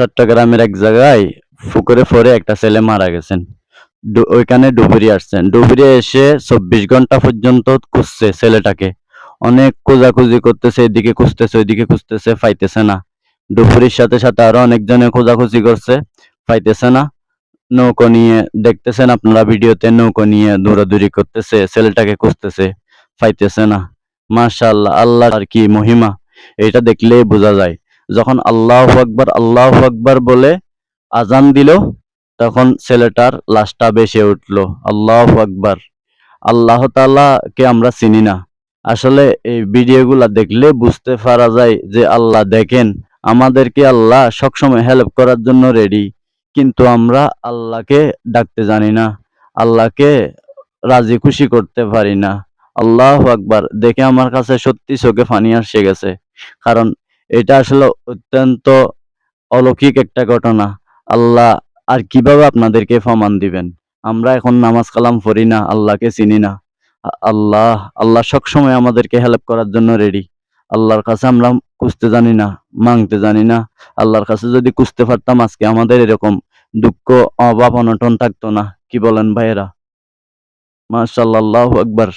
চট্টগ্রামের এক জায়গায় পুকুরে পড়ে একটা ছেলে মারা গেছেন। ওইখানে ডুবুরি আসছেন। ডুবুরি এসে 24 ঘন্টা পর্যন্ত খুঁজছে ছেলেটাকে। অনেক খোঁজাখুঁজি করতেছে, এদিকে খুঁজতেছে, ওইদিকে খুঁজতেছে, পাইতেছে না। ডুবুরির সাথে সাথে আরো অনেকজনে খোঁজাখুঁজি করছে, পাইতেছে না। নৌকো নিয়ে দেখতেছেন আপনারা ভিডিওতে, নৌকো নিয়ে দৌড়াদৌড়ি করতেছে, ছেলেটাকে খুঁজতেছে, পাইতেছে না। মাশাআল্লাহ, আল্লাহর আর কি মহিমা, এটা দেখলেই বোঝা যায়। যখন আল্লাহু আকবার, আল্লাহু আকবার বলে আজান দিল, তখন ছেলেটার লাশটা ভেসে উঠল। আল্লাহু আকবার। আল্লাহ তাআলাকে আমরা চিনি না। আসলে এই ভিডিওগুলা দেখলে বুঝতে পারা যায় যে আল্লাহ দেখেন, আমাদেরকে আল্লাহ সবসময় হেল্প করার জন্য রেডি। কিন্তু আমরা আল্লাহকে ডাকতে জানি না, আল্লাহকে রাজি খুশি করতে পারি না। আল্লাহু আকবার দেখে আমার কাছে সত্যি চোখে পানি এসে গেছে। কারণ এটা আসলে অত্যন্ত অলৌকিক একটা ঘটনা। আল্লাহ আর কিভাবে আপনাদেরকে প্রমাণ দিবেন? আমরা এখন নামাজ কালাম পড়ি না, আল্লাহকে চিনি না। আল্লাহ সবসময় আমাদেরকে হেল্প করার জন্য রেডি। আল্লাহর কাছে আমরা খুঁজতে জানি না, মাংতে জানি না। আল্লাহর কাছে যদি খুঁজতে পারতাম, আজকে আমাদের এরকম দুঃখ, অভাব, অনটন থাকতো না। কি বলেন ভাইয়েরা? মাশাআল্লাহ, আল্লাহু আকবার।